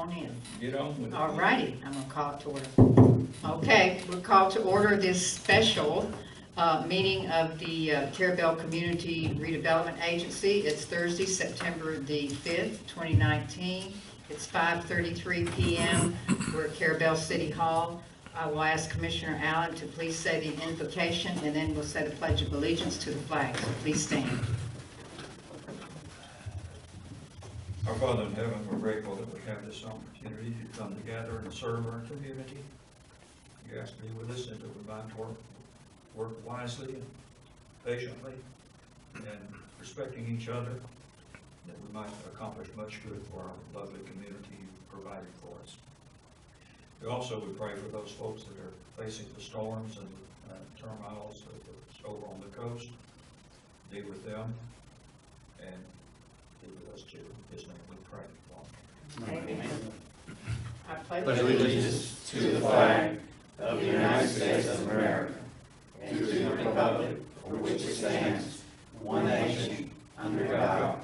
on in. Get on with it. All righty, I'm gonna call it to order. Okay, we'll call to order this special meeting of the Carrabelle Community Redevelopment Agency. It's Thursday, September the 5th, 2019. It's 5:33 p.m. We're at Carrabelle City Hall. I will ask Commissioner Allen to please say the invocation, and then we'll say the Pledge of Allegiance to the flag. So please stand. Our Father in heaven, we're grateful that we have this opportunity to come together and serve our community. You ask to be with us and to provide to work wisely and patiently and respecting each other, that we might accomplish much good for our lovely community you've provided for us. We also would pray for those folks that are facing the storms and turmoils that's over on the coast. Be with them and be with us too. In His name we pray. Amen. I pledge allegiance to the flag of the United States of America and to the republic for which it stands, one nation, under God,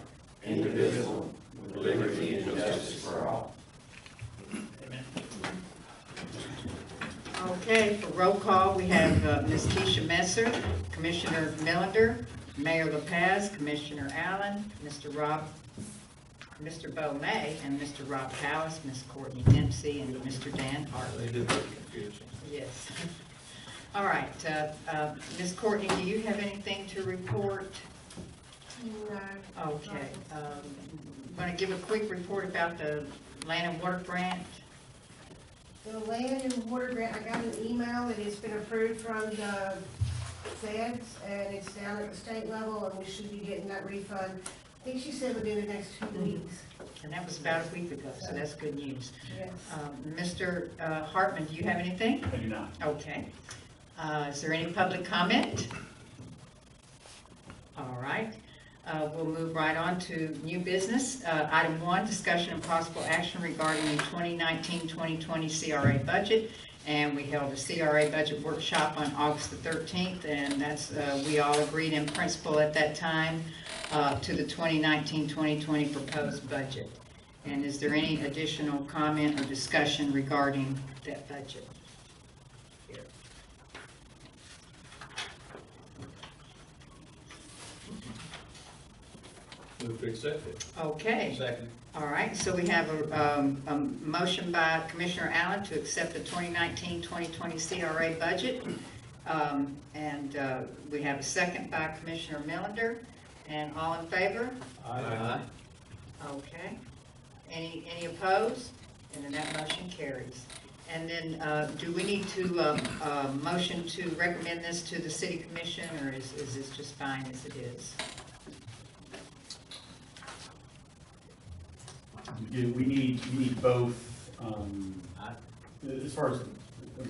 indivisible, with liberty and justice for all. Okay, for roll call, we have Ms. Keisha Messer, Commissioner Millender, Mayor LaPaz, Commissioner Allen, Mr. Bo May, and Mr. Rob Powis, Ms. Courtney Dempsey, and Mr. Dan Hartley. They do get confusing. Yes. All right, Ms. Courtney, do you have anything to report? No. Okay. Want to give a quick report about the land and water grant? The land and water grant, I got an email that it's been approved from the feds, and it's down at the state level, and we should be getting that refund. I think she said within the next 2 weeks. And that was about a week ago, so that's good news. Yes. Mr. Hartman, do you have anything? I do not. Okay. Is there any public comment? All right. We'll move right on to new business. Item 1, discussion and possible action regarding the 2019-2020 CRA budget. And we held a CRA budget workshop on August the 13th, and that's we all agreed in principle at that time to the 2019-2020 proposed budget. And is there any additional comment or discussion regarding that budget? Move to accept it. Okay. Second. All right, so we have a motion by Commissioner Allen to accept the 2019-2020 CRA budget. We have a second by Commissioner Millender. And all in favor? Aye. Okay. Any opposed? And then that motion carries. And then do we need to motion to recommend this to the City Commission, or is this just fine as it is? We need both, as far as,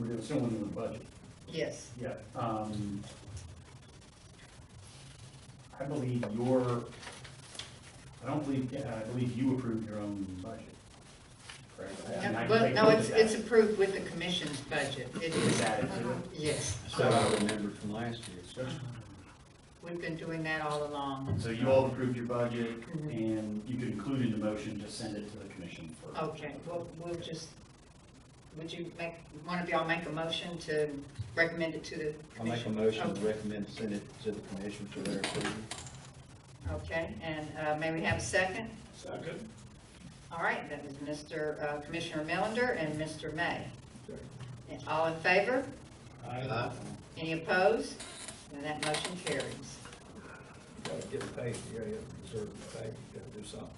we're still in the budget. Yes. Yeah. I believe I believe you approved your own budget, correct? Well, no, it's approved with the Commission's budget. It Is is. that it too? Yes. So I remembered from last year. We've been doing that all along. So you all approved your budget, and you could include in the motion, just send it to the commission for. Okay, well, we'll just, would you make, one of y'all make a motion to recommend it to the I'll make a commission? motion to recommend to send it to the commission for their approval. Okay, and may we have a second? Second. All right, that was Mr. Commissioner Millender and Mr. May. And all in favor? Aye. Any opposed? And that motion carries. Gotta get paid, you gotta deserve the pay, you gotta do something.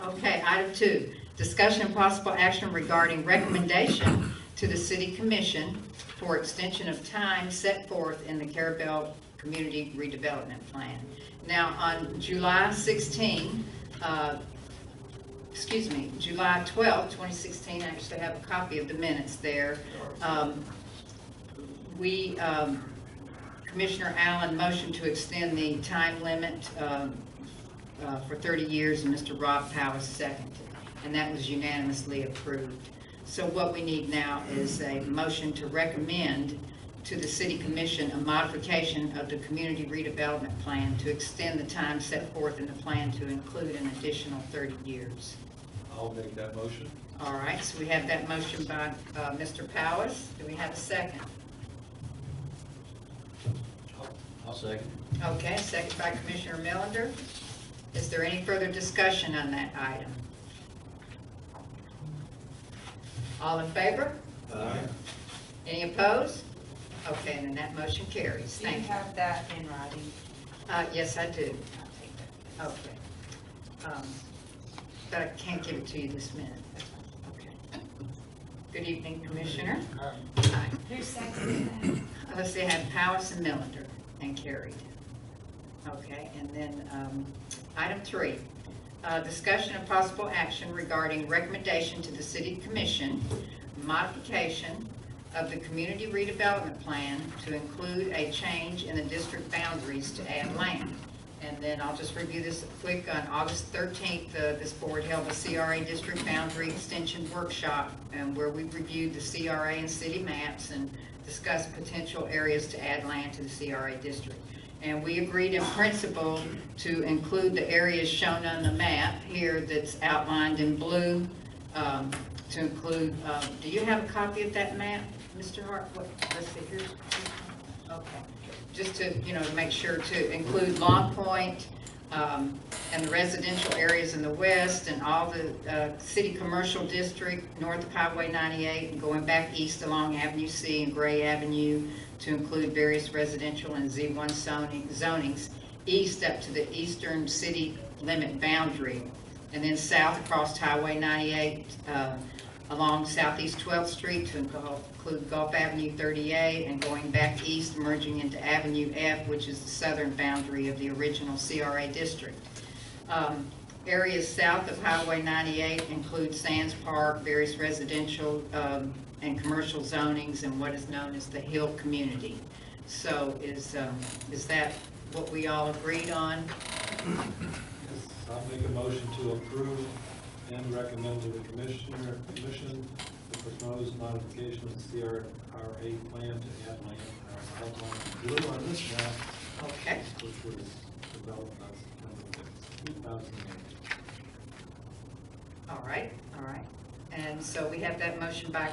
Okay, item 2, discussion and possible action regarding recommendation to the City Commission for extension of time set forth in the Carrabelle Community Redevelopment Plan. Now, on July 12, 2016, I actually have a copy of the minutes there. Commissioner Allen motioned to extend the time limit for 30 years, and Mr. Rob Powis seconded, and that was unanimously approved. So what we need now is a motion to recommend to the City Commission a modification of the Community Redevelopment Plan to extend the time set forth in the plan to include an additional 30 years. I'll make that motion. All right, so we have that motion by Mr. Powis. Do we have a second? I'll second. Okay, second by Commissioner Millender. Is there any further discussion on that item? All in favor? Aye. Any opposed? Okay, and then that motion carries. Do you Thank you. have that in writing? Yes, I do. I'll take that. Okay. But I can't give it to you this minute. Okay. Good evening, Commissioner. Hi. Who seconded that? Let's see, I have Powis and Millender and carried. Okay, and then item 3, discussion of possible action regarding recommendation to the City Commission, modification of the Community Redevelopment Plan to include a change in the district boundaries to add land. And then I'll just review this quick. On August 13th, this board held a CRA district boundary extension workshop where we reviewed the CRA and city maps and discussed potential areas to add land to the CRA district. And we agreed in principle to include the areas shown on the map here that's outlined in blue, to include, do you have a copy of that map, Mr. Hart? Let's see, here's, okay. Just to, to make sure to include Long Point, and the residential areas in the west, and all the city commercial district north of Highway 98, and going back east along Avenue C and Gray Avenue, to include various residential and Z1 zonings east up to the eastern city limit boundary, and then south across Highway 98 along Southeast 12th Street to include Gulf Avenue 30A, and going back east merging into Avenue F, which is the southern boundary of the original CRA district. Areas south of Highway 98 include Sands Park, various residential and commercial zonings, and what is known as the Hill Community. So is that what we all agreed on? Yes, I'll make a motion to approve and recommend to the commission the proposed modification of the CRA plan to add land outlined blue on this map, Okay. which was developed on September 2008. All right. And so we have that motion by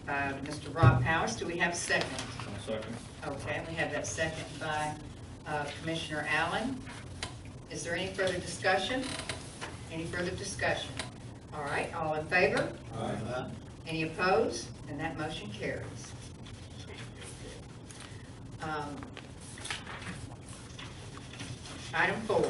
by Mr. Rob Powis. Do we have a second? I'll second. Okay, we have that second by Commissioner Allen. Is there any further discussion? Any further discussion? All right, all in favor? Aye. Any opposed? And that motion carries. Item 4,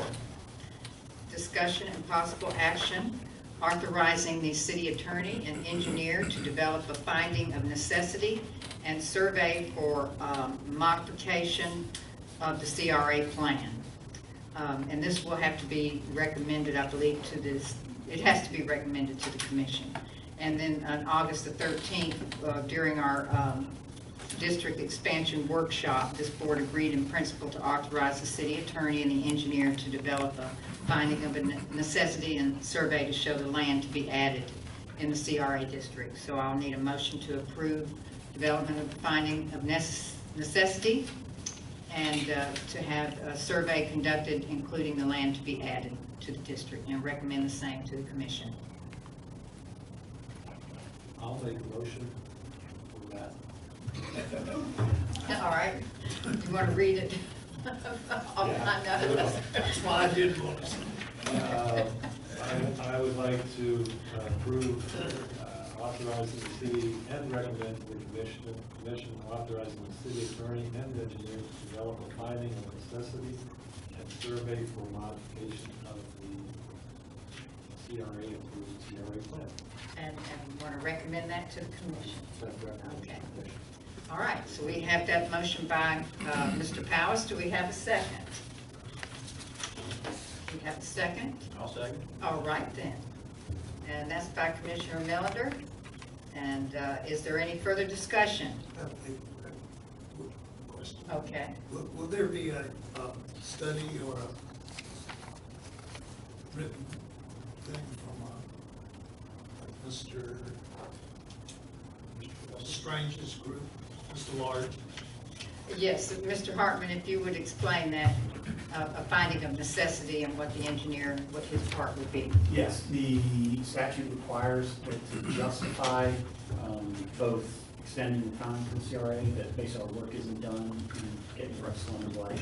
discussion and possible action authorizing the city attorney and engineer to develop a finding of necessity and survey for modification of the CRA plan. And this will have to be recommended, I believe, to this, it has to be recommended to the commission. And then on August the 13th, during our district expansion workshop, this board agreed in principle to authorize the city attorney and the engineer to develop a finding of a necessity and survey to show the land to be added in the CRA district. So I'll need a motion to approve development of the finding of necessity and to have a survey conducted including the land to be added to the district, and recommend the same to the commission. I'll make a motion for that. All right, you want to read it? Off my notes. That's why I didn't want to say. I would like to approve authorizing the city and recommend to the commission authorizing the city attorney and engineer to develop a finding of necessity and survey for modification of the CRA approved CRA plan. And we want to recommend that to the commission. That's recommended to the Okay. commission. All right, so we have that motion by Mr. Powis. Do we have a second? We have a second? I'll second. All right then. And that's by Commissioner Millender. And is there any further discussion? Question. Okay. Will there be a study or a written thing from like Mr. Strange's group Mr. Lord. Yes, Mr. Hartman, if you would explain that, a finding of necessity and what the engineer, what his part would be. Yes, the statute requires it to justify both extending the time for the CRA, that basically our work isn't done, and getting the rest of the light.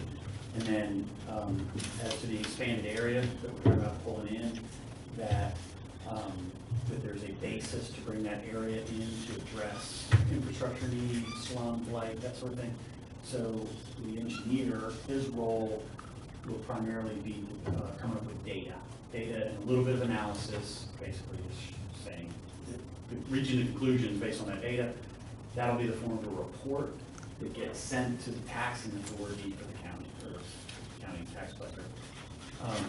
And then as to the expanded area that we're talking about pulling in, that there's a basis to bring that area in to address infrastructure needs, slum, blight, that sort of thing. So the engineer, his role will primarily be coming up with data and a little bit of analysis, basically just saying, reaching the conclusions based on that data. That'll be the form of a report that gets sent to the taxing authority for the county, for the county tax collector.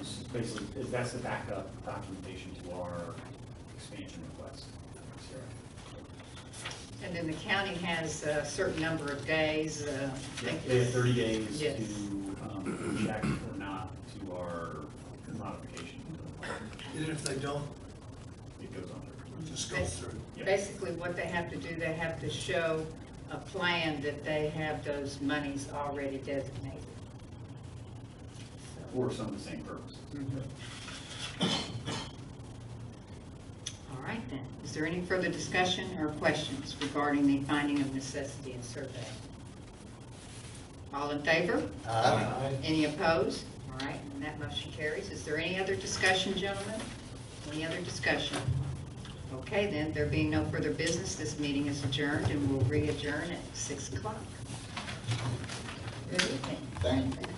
So basically, that's the backup documentation to our expansion request. And then the county has a certain number of days. I think They have 30 days Yes. to check or not to our modification. Even if they don't, It goes on there. it just goes through. Yep. Basically, what they have to do, they have to show a plan that they have those monies already designated. For some of the same purposes. All right then, is there any further discussion or questions regarding the finding of necessity and survey? All in favor? Any opposed? All right, and that motion carries. Is there any other discussion, gentlemen? Any other discussion? Okay then, there being no further business, this meeting is adjourned and we'll re-adjourn at 6 o'clock. Good evening. Thank you.